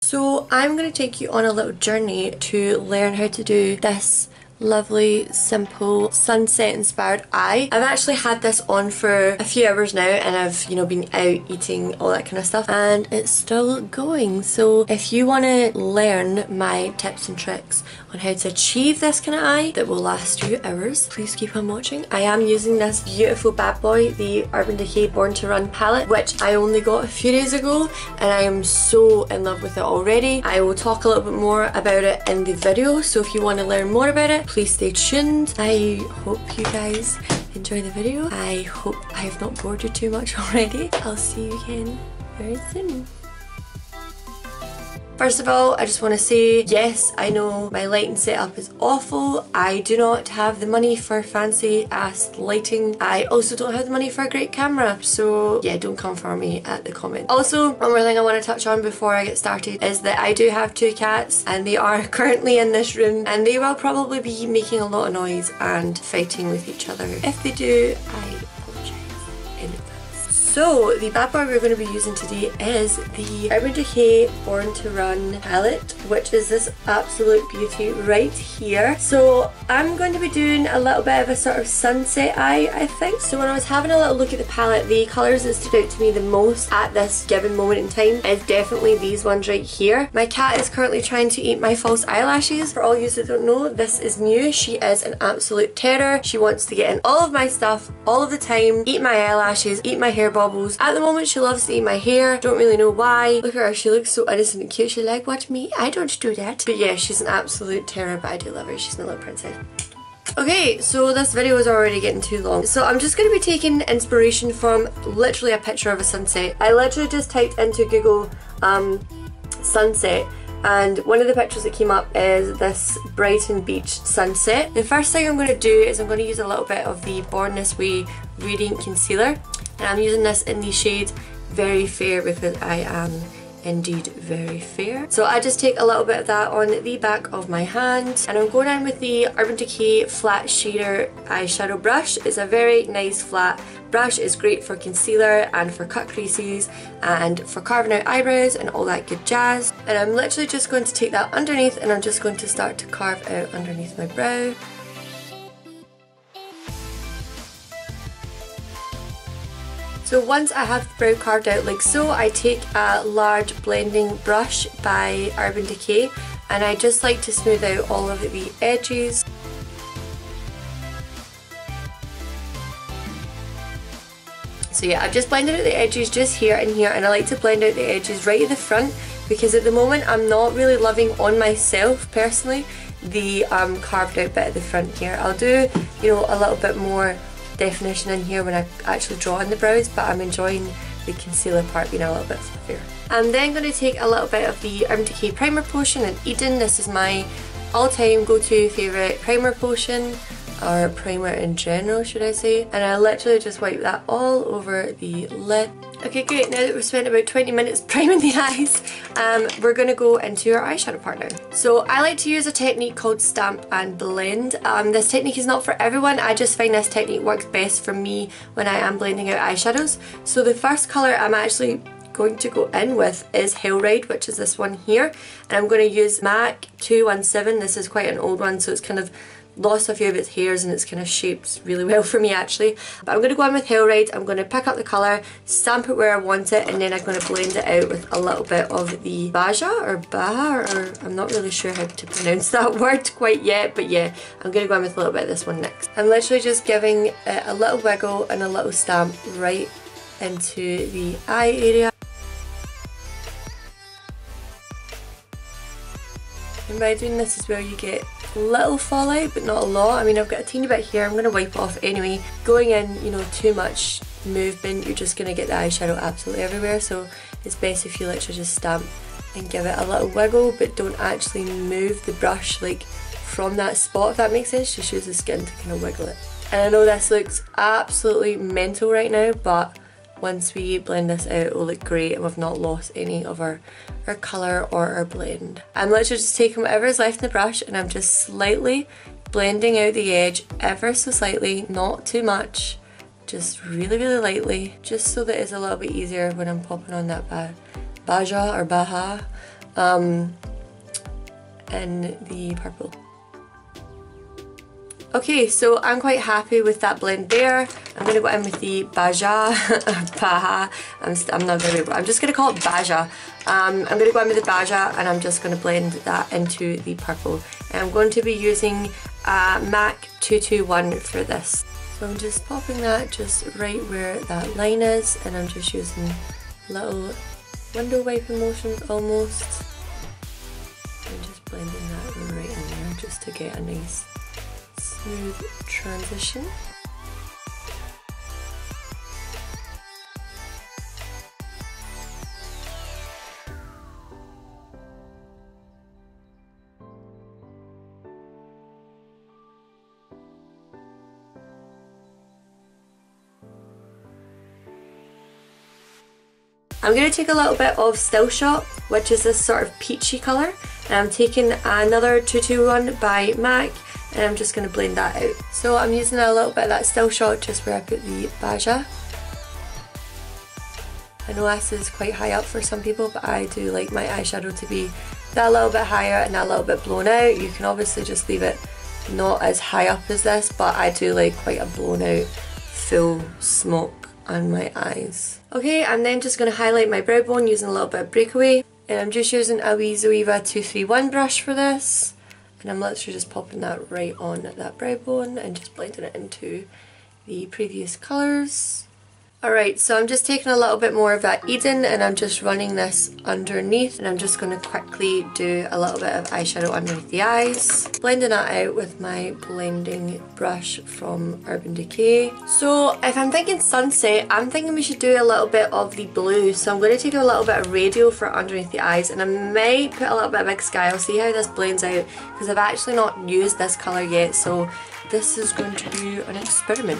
So I'm going to take you on a little journey to learn how to do this lovely simple sunset inspired eye. I've actually had this on for a few hours now and I've been out eating, all that kind of stuff, and it's still going. So if you want to learn my tips and tricks on how to achieve this kind of eye that will last you hours, please keep on watching. I am using this beautiful bad boy, the Urban Decay Born to Run palette, which I only got a few days ago and I am so in love with it already. I will talk a little bit more about it in the video, so if you want to learn more about it, please stay tuned. I hope you guys enjoy the video. I hope I have not bored you too much already. I'll see you again very soon. First of all, I just want to say, yes, I know my lighting setup is awful. I do not have the money for fancy ass lighting. I also don't have the money for a great camera, so yeah, don't come for me at the comment. Also, one more thing I want to touch on before I get started is that I do have two cats and they are currently in this room and they will probably be making a lot of noise and fighting with each other. If they do, I apologise in advance. So the bad boy we're going to be using today is the Urban Decay Born to Run palette, which is this absolute beauty right here. So I'm going to be doing a little bit of a sort of sunset eye, I think. So when I was having a little look at the palette, the colours that stood out to me the most at this given moment in time is definitely these ones right here. My cat is currently trying to eat my false eyelashes. For all you that don't know, this is new. She is an absolute terror. She wants to get in all of my stuff all of the time, eat my eyelashes, eat my hair bobbles. At the moment she loves to eat my hair, don't really know why. Look at her, she looks so innocent and cute. She's like, watch me, I don't do that. But yeah, she's an absolute terror, but I do love her. She's my little princess. Okay, so this video is already getting too long. So I'm just going to be taking inspiration from literally a picture of a sunset. I literally just typed into Google sunset, and one of the pictures that came up is this Brighton Beach sunset. The first thing I'm going to do is I'm going to use a little bit of the Born This Way Radiant Concealer, and I'm using this in the shade Very Fair because I am indeed very fair. So I just take a little bit of that on the back of my hand, and I'm going in with the Urban Decay Flat Shader Eyeshadow brush. It's a very nice flat brush. It's great for concealer and for cut creases and for carving out eyebrows and all that good jazz. And I'm literally just going to take that underneath and I'm just going to start to carve out underneath my brow. So once I have the brow carved out like so, I take a large blending brush by Urban Decay and I just like to smooth out all of the edges. So yeah, I've just blended out the edges just here and here, and I like to blend out the edges right at the front because at the moment I'm not really loving on myself personally the carved out bit at the front here. I'll do, a little bit more definition in here when I actually draw in the brows, but I'm enjoying the concealer part being a little bit fluffier. I'm then going to take a little bit of the Urban Decay Primer Potion in Eden. This is my all-time go-to favourite primer potion, or primer in general should I say, and I literally just wipe that all over the lid. Okay, great, now that we've spent about 20 minutes priming the eyes, we're going to go into our eyeshadow part now. So I like to use a technique called Stamp and Blend. This technique is not for everyone, I just find this technique works best for me when I am blending out eyeshadows. So the first colour I'm actually going to go in with is Hellride, which is this one here, and I'm going to use MAC 217. This is quite an old one, so it's kind of lost a few of its hairs and it's kind of shaped really well for me actually. But I'm going to go in with Hellride. I'm going to pick up the colour, stamp it where I want it, and then I'm going to blend it out with a little bit of the Baja or Baha, or I'm not really sure how to pronounce that word quite yet, but yeah, I'm going to go in with a little bit of this one next. I'm literally just giving it a little wiggle and a little stamp right into the eye area. And by doing this as well, you get a little fallout, but not a lot. I mean, I've got a teeny bit here, I'm going to wipe off anyway. Going in, too much movement, you're just going to get the eyeshadow absolutely everywhere, so it's best if you literally just stamp and give it a little wiggle, but don't actually move the brush like from that spot, if that makes sense. Just use the skin to kind of wiggle it. And I know this looks absolutely mental right now, but once we blend this out it will look great and we've not lost any of our colour or our blend. I'm literally just taking whatever's left in the brush and I'm just slightly blending out the edge ever so slightly, not too much, just really lightly, just so that it's a little bit easier when I'm popping on that Baja or Baha in the purple. Okay, so I'm quite happy with that blend there. I'm going to go in with the Baja. I'm not very, I'm just going to call it Baja. I'm going to go in with the Baja and I'm just going to blend that into the purple. And I'm going to be using MAC 221 for this. So I'm just popping that just right where that line is, and I'm just using little window wiping motions almost. And just blending that right in there just to get a nice smooth transition. I'm going to take a little bit of Still Shot, which is this sort of peachy colour, and I'm taking another 221 by MAC, and I'm just going to blend that out. So I'm using a little bit of that Still Shot just where I put the Baja. I know this is quite high up for some people, but I do like my eyeshadow to be that little bit higher and that little bit blown out. You can obviously just leave it not as high up as this, but I do like quite a blown out full smoke on my eyes. Okay, I'm then just going to highlight my brow bone using a little bit of Breakaway, and I'm just using a wee Zoeva 231 brush for this, and I'm literally just popping that right on that brow bone and just blending it into the previous colours. Alright, so I'm just taking a little bit more of that Eden and I'm just running this underneath, and I'm just going to quickly do a little bit of eyeshadow underneath the eyes, blending that out with my blending brush from Urban Decay. So if I'm thinking sunset, I'm thinking we should do a little bit of the blue, so I'm going to take a little bit of Radio for underneath the eyes, and I might put a little bit of Big Sky. I'll see how this blends out because I've actually not used this colour yet, so this is going to be an experiment.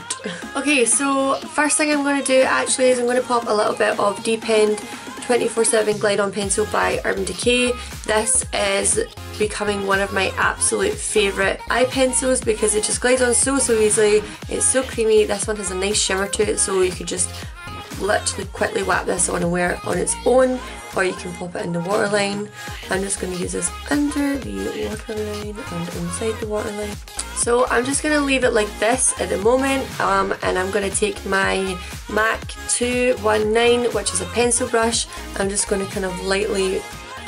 Okay, so first thing I'm going to do actually is I'm going to pop a little bit of Deep End 24/7 Glide On Pencil by Urban Decay. This is becoming one of my absolute favourite eye pencils because it just glides on so easily. It's so creamy. This one has a nice shimmer to it, so you could just literally quickly whap this on and wear it on its own, or you can pop it in the waterline. I'm just going to use this under the waterline and inside the waterline. So I'm just going to leave it like this at the moment, and I'm going to take my MAC 219, which is a pencil brush. I'm just going to kind of lightly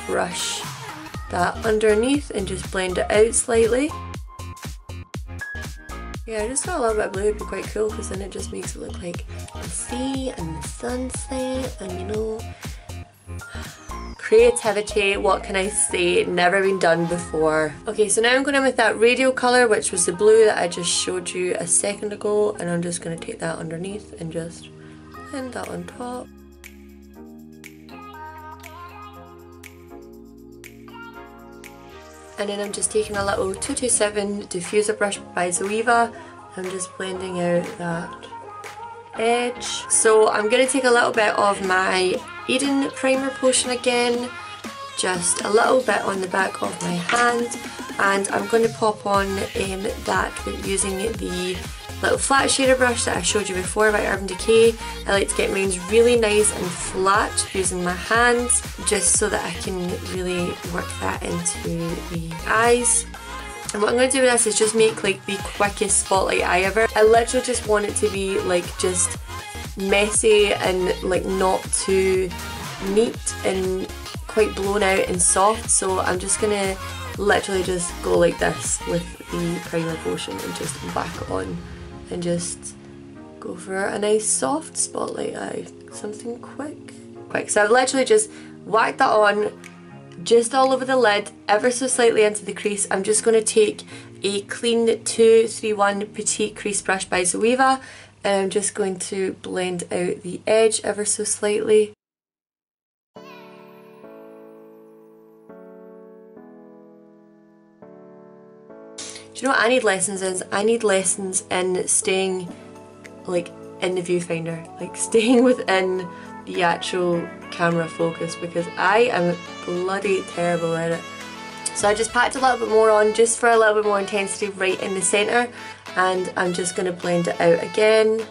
brush that underneath and just blend it out slightly. Yeah, I just thought a little bit of blue would be quite cool because then it just makes it look like the sea and the sunset and, you know, creativity, what can I say, never been done before. Okay, so now I'm going in with that Radio colour, which was the blue that I just showed you a second ago, and I'm just going to take that underneath and just blend that on top. And then I'm just taking a little 227 diffuser brush by Zoeva. I'm just blending out that edge. So I'm going to take a little bit of my Eden primer potion again, just a little bit on the back of my hand, and I'm going to pop on that using the little flat shader brush that I showed you before by Urban Decay. I like to get mine really nice and flat using my hands, just so that I can really work that into the eyes. And what I'm going to do with this is just make like the quickest spotlight eye ever. I literally just want it to be like just messy and like not too neat and quite blown out and soft, so I'm just going to literally just go like this with the primer potion and just back on and just go for a nice soft spotlight eye, something quick. So I've literally just whacked that on just all over the lid, ever so slightly into the crease. I'm just going to take a clean 231 Petite Crease Brush by Zoeva, and I'm just going to blend out the edge ever so slightly. Do you know what I need lessons in? I need lessons in staying like in the viewfinder, like staying within the actual camera focus, because I am bloody terrible at it. So I just packed a little bit more on just for a little bit more intensity right in the centre, and I'm just going to blend it out again.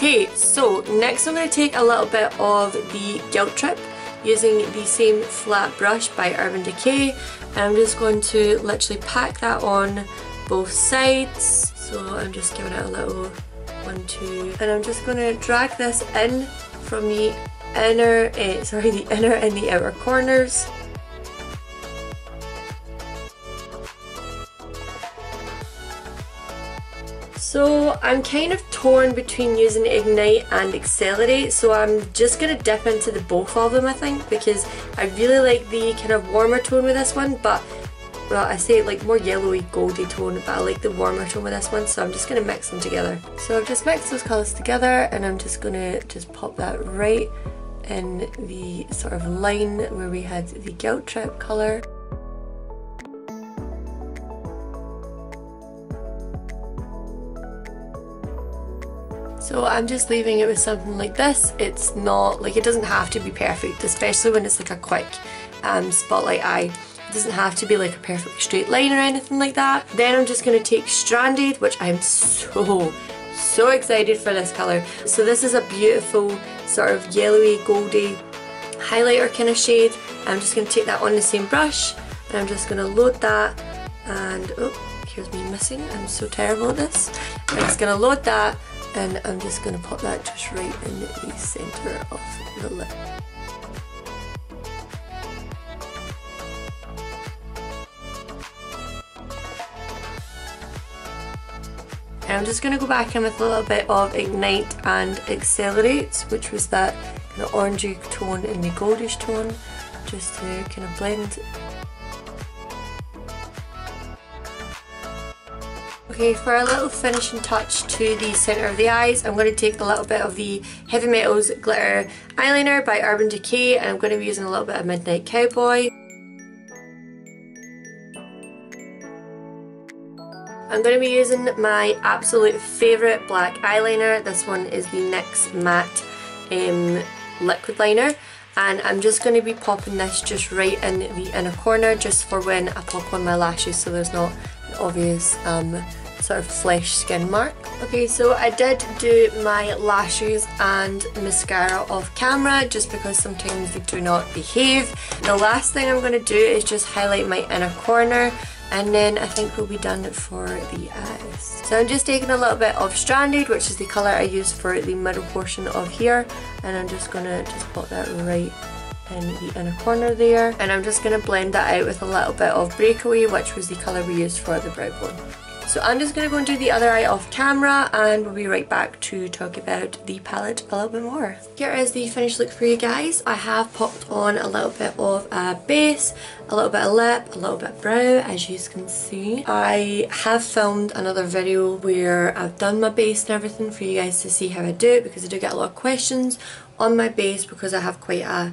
Okay, so next I'm going to take a little bit of the Guilt Trip using the same flat brush by Urban Decay, and I'm just going to literally pack that on both sides. So I'm just giving it a little 1, 2, and I'm just going to drag this in from the inner, the inner and the outer corners. So I'm kind of torn between using Ignite and Accelerate, so I'm just going to dip into the both of them I think, because I really like the kind of warmer tone with this one, but well, I say like more yellowy goldy tone, but I like the warmer tone with this one, so I'm just going to mix them together. So I've just mixed those colours together and I'm just going to just pop that right in the sort of line where we had the Guilt Trip colour. So I'm just leaving it with something like this. It's not, like, it doesn't have to be perfect, especially when it's like a quick spotlight eye. It doesn't have to be like a perfect straight line or anything like that. Then I'm just going to take Stranded, which I'm so excited for this colour. So this is a beautiful sort of yellowy goldy highlighter kind of shade. I'm just going to take that on the same brush and I'm just going to load that, and oh, here's me missing, I'm so terrible at this. I'm just going to load that and I'm just going to pop that just right in the centre of the lip. And I'm just going to go back in with a little bit of Ignite and Accelerate, which was that kind of orangey tone and the goldish tone, just to kind of blend. Okay, for a little finishing touch to the centre of the eyes, I'm going to take a little bit of the Heavy Metals Glitter Eyeliner by Urban Decay, and I'm going to be using a little bit of Midnight Cowboy. I'm going to be using my absolute favourite black eyeliner. This one is the NYX Matte Liquid Liner, and I'm just going to be popping this just right in the inner corner, just for when I pop on my lashes, so there's not an obvious sort of flesh skin mark. Okay, so I did do my lashes and mascara off camera just because sometimes they do not behave. The last thing I'm going to do is just highlight my inner corner, and then I think we'll be done for the eyes. So I'm just taking a little bit of Stranded, which is the colour I used for the middle portion of here, and I'm just going to just put that right in the inner corner there, and I'm just going to blend that out with a little bit of Breakaway, which was the colour we used for the brow bone. So I'm just going to go and do the other eye off camera, and we'll be right back to talk about the palette a little bit more. Here is the finished look for you guys. I have popped on a little bit of a base, a little bit of lip, a little bit of brow, as you can see. I have filmed another video where I've done my base and everything for you guys to see how I do it, because I do get a lot of questions on my base because I have quite a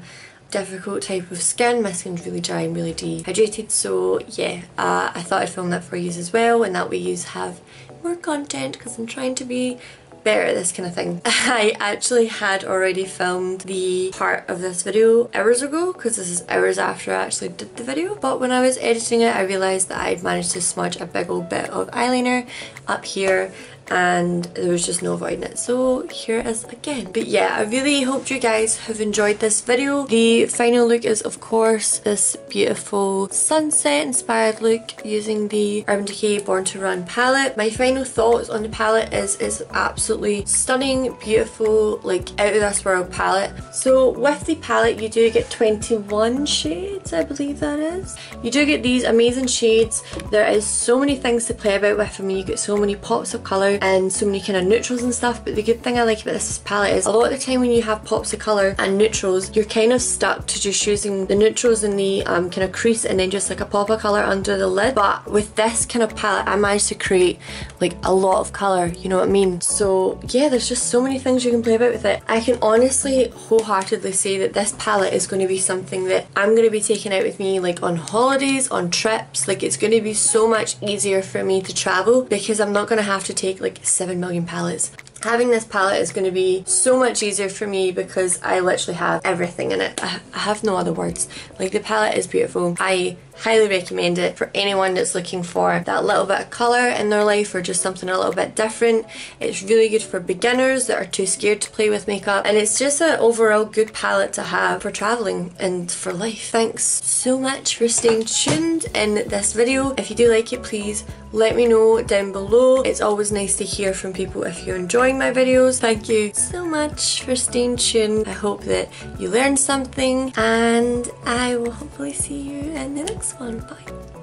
difficult type of skin. My skin's really dry and really dehydrated, so yeah, I thought I'd film that for you as well, and that way you have more content, because I'm trying to be better at this kind of thing. I actually had already filmed the part of this video hours ago, because this is hours after I actually did the video, but when I was editing it I realised that I'd managed to smudge a big old bit of eyeliner up here, and there was just no avoiding it, so here it is again. But yeah, I really hope you guys have enjoyed this video. The final look is of course this beautiful sunset inspired look using the Urban Decay Born to Run palette. My final thoughts on the palette is it's absolutely stunning, beautiful, like out of this world palette. So with the palette you do get 21 shades, I believe that is. You do get these amazing shades. There is so many things to play about with them, and you get so many pops of colour and so many kind of neutrals and stuff. But the good thing I like about this palette is a lot of the time when you have pops of colour and neutrals, you're kind of stuck to just using the neutrals in the kind of crease and then just like a pop of colour under the lid. But with this kind of palette I managed to create like a lot of colour, you know what I mean? So yeah, there's just so many things you can play about with it. I can honestly wholeheartedly say that this palette is going to be something that I'm going to be taking out with me like on holidays, on trips. Like it's going to be so much easier for me to travel, because I'm not going to have to take like 7 million palettes. Having this palette is going to be so much easier for me because I literally have everything in it. I have no other words. Like the palette is beautiful. I Highly recommend it for anyone that's looking for that little bit of colour in their life or just something a little bit different. It's really good for beginners that are too scared to play with makeup, and it's just an overall good palette to have for travelling and for life. Thanks so much for staying tuned in this video. If you do like it, please let me know down below. It's always nice to hear from people if you're enjoying my videos. Thank you so much for staying tuned. I hope that you learned something, and I will hopefully see you in the next one. Bye.